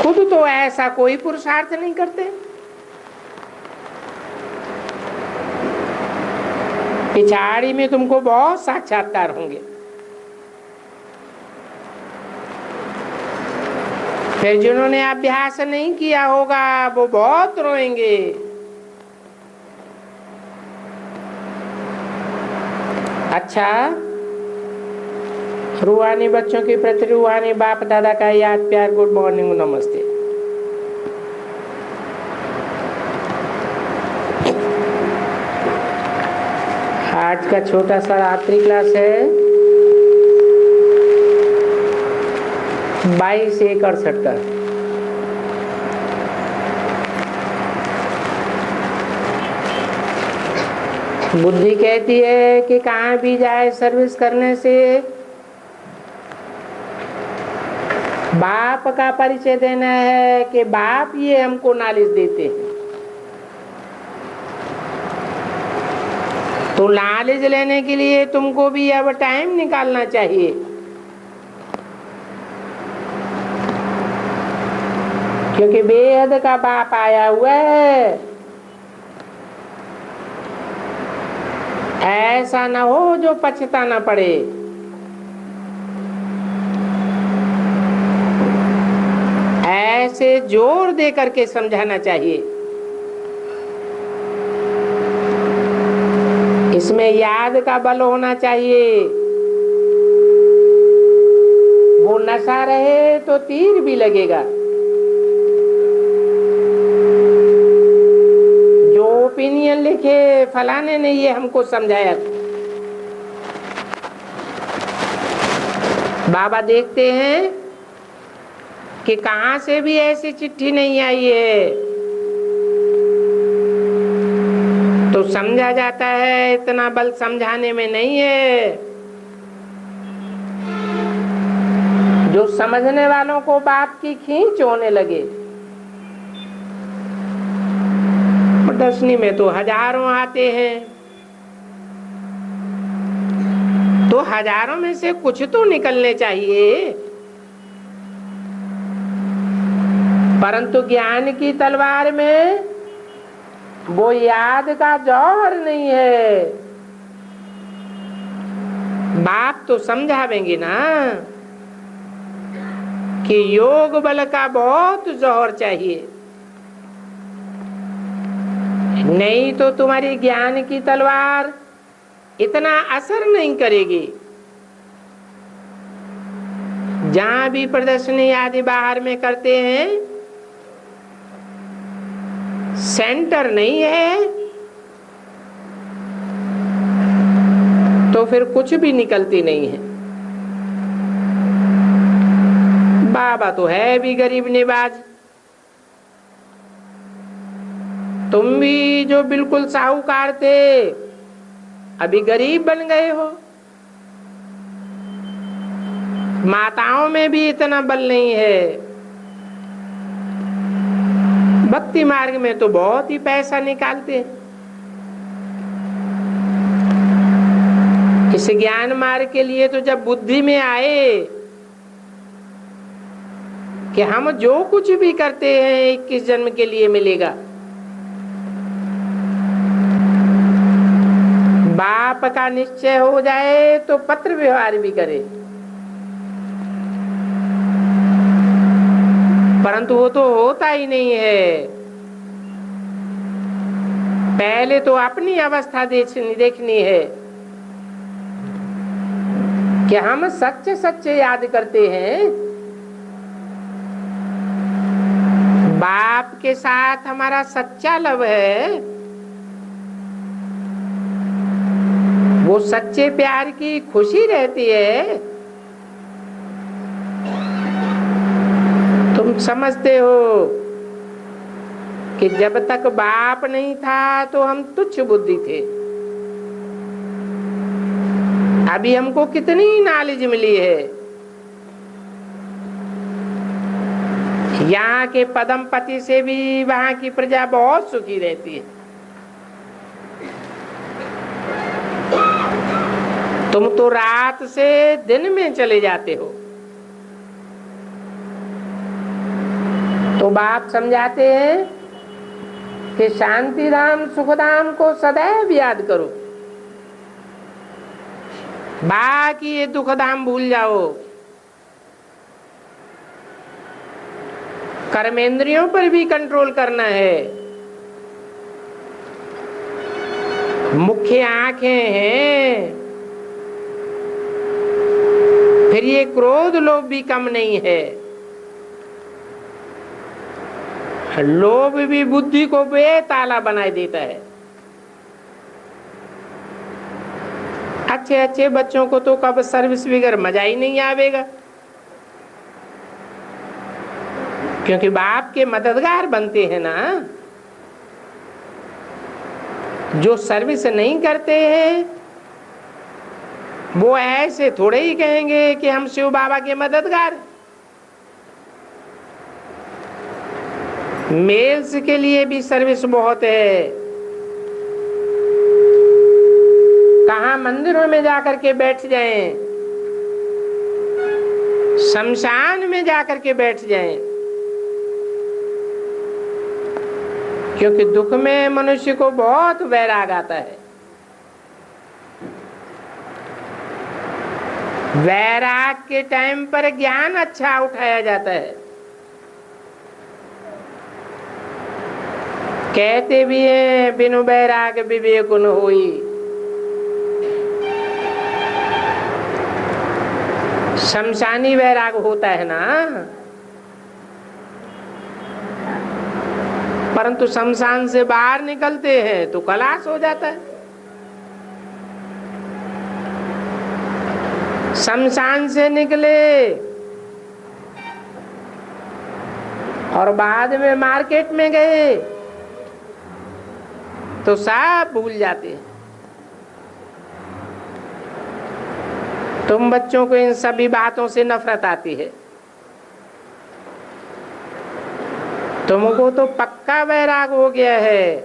खुद तो ऐसा कोई पुरुषार्थ नहीं करते। पिछाड़ी में तुमको बहुत साक्षात्कार होंगे। फिर जिन्होंने अभ्यास नहीं किया होगा वो बहुत रोएंगे। अच्छा, रूहानी बच्चों के प्रति रूहानी बाप दादा का याद प्यार, गुड मॉर्निंग, नमस्ते। आज का छोटा सा रात्रि क्लास है 22/1/68 का। बुद्धि कहती है कि कहाँ भी जाए सर्विस करने से बाप का परिचय देना है कि बाप ये हमको नॉलेज देते हैं। तो नॉलेज लेने के लिए तुमको भी अब टाइम निकालना चाहिए। क्योंकि बेहद का बाप आया हुआ है। ऐसा ना हो जो पछताना पड़े। ऐसे जोर दे करके समझाना चाहिए। इसमें याद का बल होना चाहिए। वो नशा रहे तो तीर भी लगेगा। जो ओपिनियन लिखे फलाने ने ये हमको समझाया, बाबा देखते हैं कि कहां से भी ऐसी चिट्ठी नहीं आई है, तो समझा जाता है इतना बल समझाने में नहीं है। जो समझने वालों को बाप की खींच होने लगे। प्रदर्शनी में तो हजारों आते हैं, तो हजारों में से कुछ तो निकलने चाहिए। परंतु ज्ञान की तलवार में वो याद का जौहर नहीं है। बाप तो समझावेंगे ना कि योग बल का बहुत जौहर चाहिए, नहीं तो तुम्हारी ज्ञान की तलवार इतना असर नहीं करेगी। जहां भी प्रदर्शनी आदि बाहर में करते हैं, सेंटर नहीं है तो फिर कुछ भी निकलती नहीं है। बाबा तो है भी गरीब निवाज। तुम भी जो बिल्कुल साहूकार थे अभी गरीब बन गए हो। माताओं में भी इतना बल नहीं है। भक्ति मार्ग में तो बहुत ही पैसा निकालते हैं। इस ज्ञान मार्ग के लिए तो जब बुद्धि में आए कि हम जो कुछ भी करते हैं 21 जन्म के लिए मिलेगा, बाप का निश्चय हो जाए तो पत्र व्यवहार भी करे। परंतु वो तो होता ही नहीं है। पहले तो अपनी अवस्था देखनी है कि हम सच्चे सच्चे याद करते हैं। बाप के साथ हमारा सच्चा लव है। वो सच्चे प्यार की खुशी रहती है। तुम समझते हो कि जब तक बाप नहीं था तो हम तुच्छ बुद्धि थे। अभी हमको कितनी नॉलेज मिली है। यहाँ के पदमपति से भी वहां की प्रजा बहुत सुखी रहती है। तुम तो रात से दिन में चले जाते हो। तो बाप समझाते हैं कि शांतिधाम सुखधाम को सदैव याद करो, बाकी ये दुखधाम भूल जाओ। कर्मेंद्रियों पर भी कंट्रोल करना है। मुख्य आंखें हैं, फिर ये क्रोध लोभ भी कम नहीं है। लोभ भी बुद्धि को बेताला बनाए देता है। अच्छे अच्छे बच्चों को तो कब सर्विस बगैर मजा ही नहीं आवेगा, क्योंकि बाप के मददगार बनते हैं ना। जो सर्विस नहीं करते हैं वो ऐसे थोड़े ही कहेंगे कि हम शिव बाबा के मददगार। मेल्स के लिए भी सर्विस बहुत है। कहाँ मंदिरों में जाकर के बैठ जाएं, शमशान में जाकर के बैठ जाएं, क्योंकि दुख में मनुष्य को बहुत वैराग आता है। वैराग के टाइम पर ज्ञान अच्छा उठाया जाता है। कहते भी हैं बिनु वैराग विवेक न होई। शमशानी वैराग होता है ना, परंतु शमशान से बाहर निकलते हैं तो खलास हो जाता है। शमशान से निकले और बाद में मार्केट में गए तो सब भूल जाते हैं। तुम बच्चों को इन सभी बातों से नफरत आती है। तुमको तो पक्का वैराग हो गया है।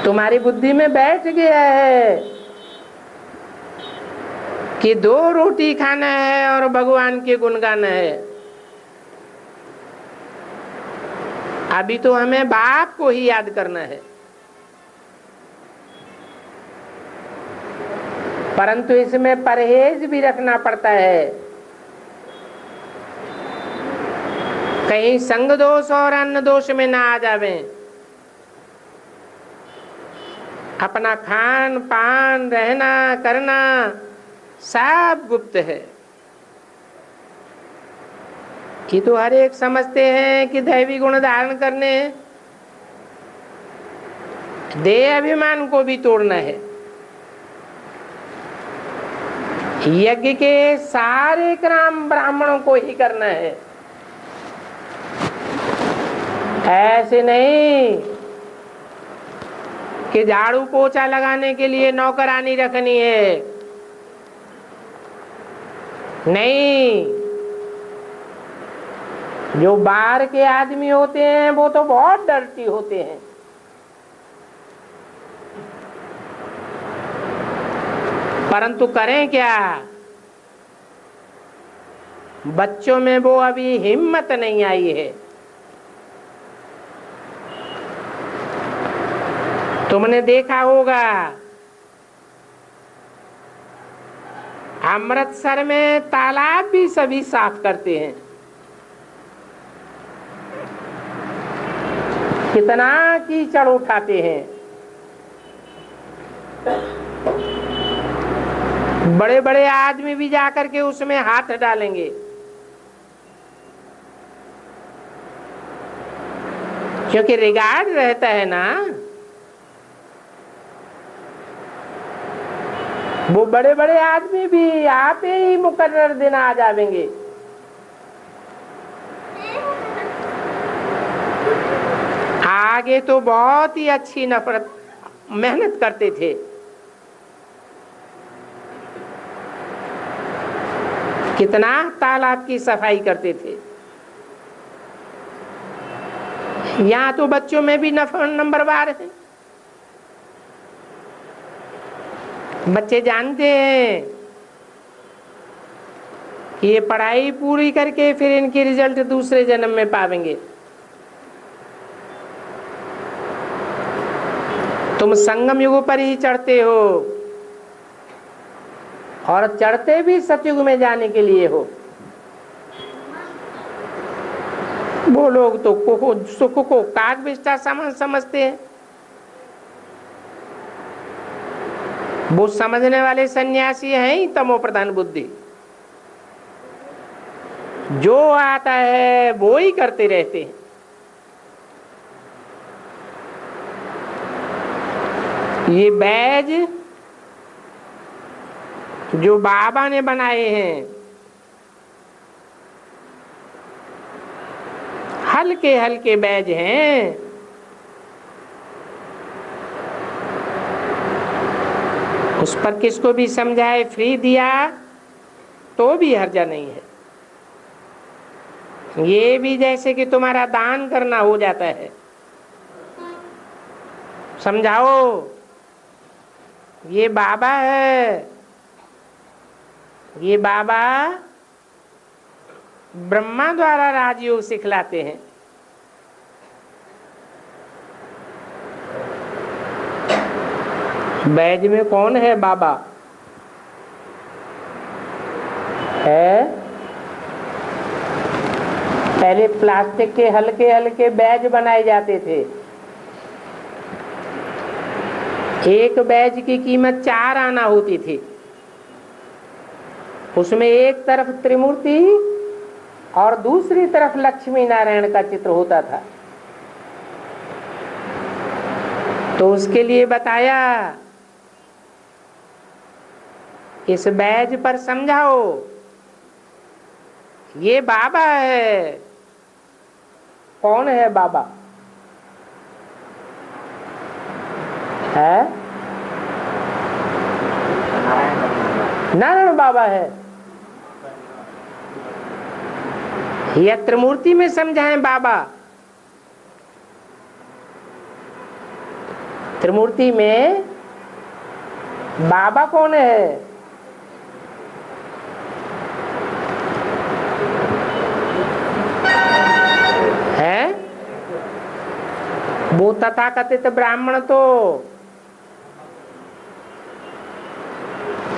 तुम्हारी बुद्धि में बैठ गया है कि 2 रोटी खाना है और भगवान के गुण गाना है। अभी तो हमें बाप को ही याद करना है। परंतु इसमें परहेज भी रखना पड़ता है। कहीं संग दोष और अन्न दोष में ना आ जावे। अपना खान पान रहना करना सब गुप्त है। ये तो हर एक समझते हैं कि दैवी गुण धारण करने हैं। देह अभिमान को भी तोड़ना है। यज्ञ के सारे काम ब्राह्मणों को ही करना है। ऐसे नहीं कि झाड़ू पोछा लगाने के लिए नौकरानी रखनी है। नहीं, जो बाहर के आदमी होते हैं वो तो बहुत डर्टी होते हैं। परंतु करें क्या, बच्चों में वो अभी हिम्मत नहीं आई है। तुमने देखा होगा अमृतसर में तालाब भी सभी साफ करते हैं। कितना कीचड़ उठाते हैं। बड़े बड़े आदमी भी जाकर के उसमें हाथ डालेंगे, क्योंकि रिगार्ड रहता है ना। वो बड़े बड़े आदमी भी आप ही मुकर्रर दिन आ जाएंगे। आगे तो बहुत ही अच्छी नफरत मेहनत करते थे। कितना तालाब की सफाई करते थे। यहाँ तो बच्चों में भी नंबरवार है। बच्चे जानते हैं कि ये पढ़ाई पूरी करके फिर इनके रिजल्ट दूसरे जन्म में पावेंगे। तुम संगम युग पर ही चढ़ते हो और चढ़ते भी सतयुग में जाने के लिए हो। वो लोग तो सुख को काग विष्ठा समान समझते हैं। वो समझने वाले सन्यासी हैं ही तमो प्रधान बुद्धि, जो आता है वो ही करते रहते हैं। ये बैज जो बाबा ने बनाए हैं, हल्के हल्के बैज हैं। उस पर किसको भी समझाए फ्री दिया तो भी हर्जा नहीं है। ये भी जैसे कि तुम्हारा दान करना हो जाता है, समझाओ ये बाबा है, ये बाबा ब्रह्मा द्वारा राजयोग सिखलाते हैं। बैज में कौन है बाबा है? पहले प्लास्टिक के हल्के हल्के बैज बनाए जाते थे। एक बैज की कीमत 4 आना होती थी। उसमें एक तरफ त्रिमूर्ति और दूसरी तरफ लक्ष्मी नारायण का चित्र होता था। तो उसके लिए बताया इस बैज पर समझाओ ये बाबा है। कौन है बाबा है? नारायण बाबा है। या त्रिमूर्ति में समझाएं बाबा? त्रिमूर्ति में बाबा कौन है? वो तथाकथित ब्राह्मण तो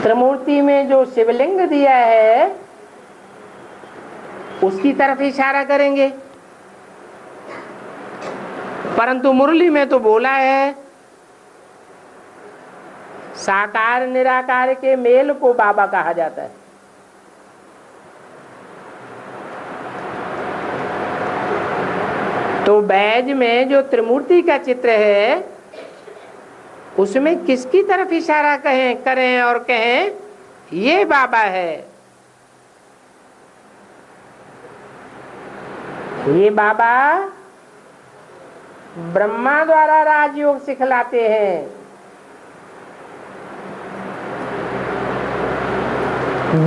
त्रिमूर्ति में जो शिवलिंग दिया है उसकी तरफ इशारा करेंगे, परंतु मुरली में तो बोला है साकार निराकार के मेल को बाबा कहा जाता है। तो बैज में जो त्रिमूर्ति का चित्र है उसमें किसकी तरफ इशारा करें और कहें ये बाबा है? ये बाबा ब्रह्मा द्वारा राजयोग सिखलाते हैं।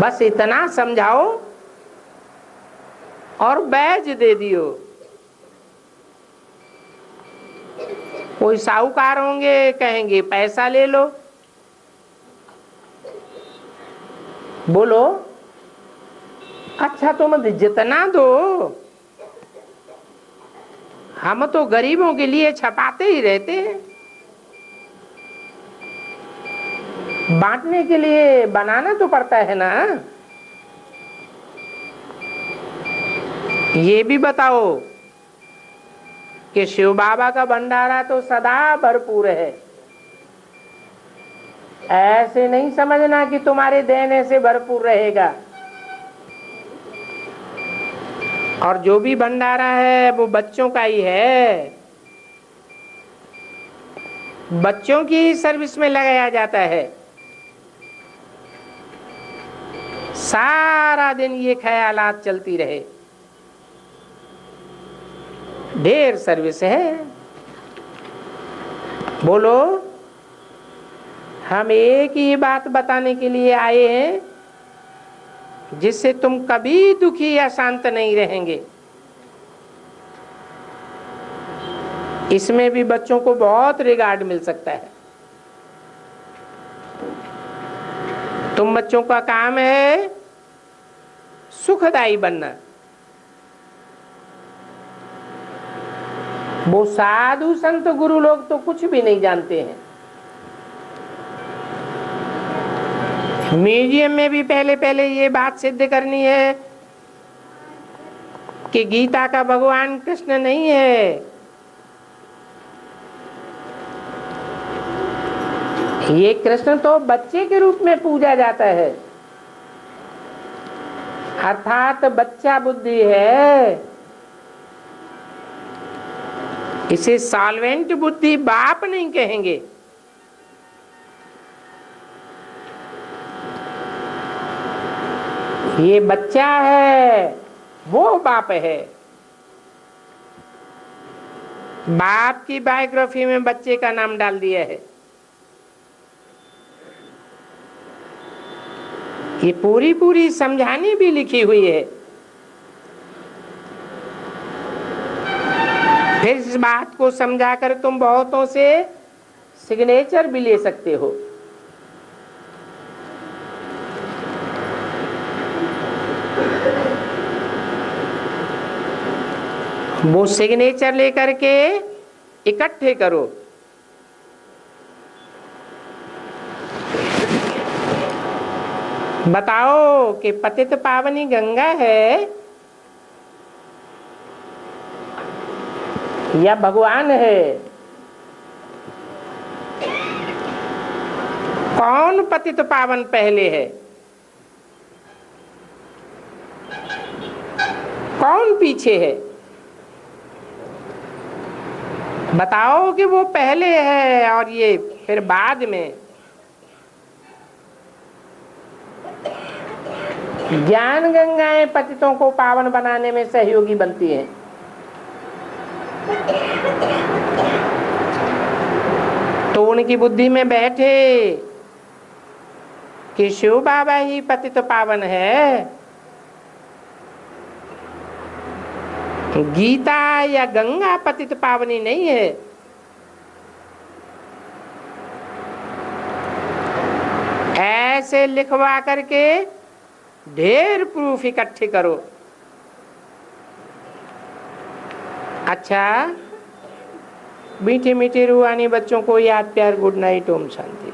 बस इतना समझाओ और बैज दे दियो। कोई साहूकार होंगे कहेंगे पैसा ले लो। बोलो अच्छा तुम जितना दो, हम तो गरीबों के लिए छपाते ही रहते हैं, बांटने के लिए बनाना तो पड़ता है ना। ये भी बताओ कि शिव बाबा का भंडारा तो सदा भरपूर है। ऐसे नहीं समझना कि तुम्हारे देने से भरपूर रहेगा। और जो भी भंडारा है वो बच्चों का ही है, बच्चों की ही सर्विस में लगाया जाता है। सारा दिन ये ख्यालात चलती रहे, ढेर सर्विस है। बोलो हम एक ही बात बताने के लिए आए हैं जिससे तुम कभी दुखी या शांत नहीं रहेंगे। इसमें भी बच्चों को बहुत रिगार्ड मिल सकता है। तुम बच्चों का काम है सुखदायी बनना। वो साधु संत गुरु लोग तो कुछ भी नहीं जानते हैं। म्यूजियम में भी पहले पहले ये बात सिद्ध करनी है कि गीता का भगवान कृष्ण नहीं है, ये कृष्ण तो बच्चे के रूप में पूजा जाता है, अर्थात बच्चा बुद्धि है। इसे सॉल्वेंट बुद्धि बाप नहीं कहेंगे। ये बच्चा है, वो बाप है। बाप की बायोग्राफी में बच्चे का नाम डाल दिया है। ये पूरी पूरी समझानी भी लिखी हुई है। फिर इस बात को समझाकर तुम बहुतों से सिग्नेचर भी ले सकते हो। वो सिग्नेचर लेकर के इकट्ठे करो। बताओ कि पतित पावनी गंगा है या भगवान है? कौन पतित पावन पहले है, कौन पीछे है? बताओ कि वो पहले है और ये फिर बाद में। ज्ञान गंगाएं पतितों को पावन बनाने में सहयोगी बनती हैं। तो उनकी बुद्धि में बैठे कि शिव बाबा ही पतित पावन है, गीता या गंगा पतित पावनी नहीं है। ऐसे लिखवा करके ढेर प्रूफ इकट्ठे करो। अच्छा, मीठे मीठे रूहानी बच्चों को याद प्यार, गुड नाइट, ओम शांति।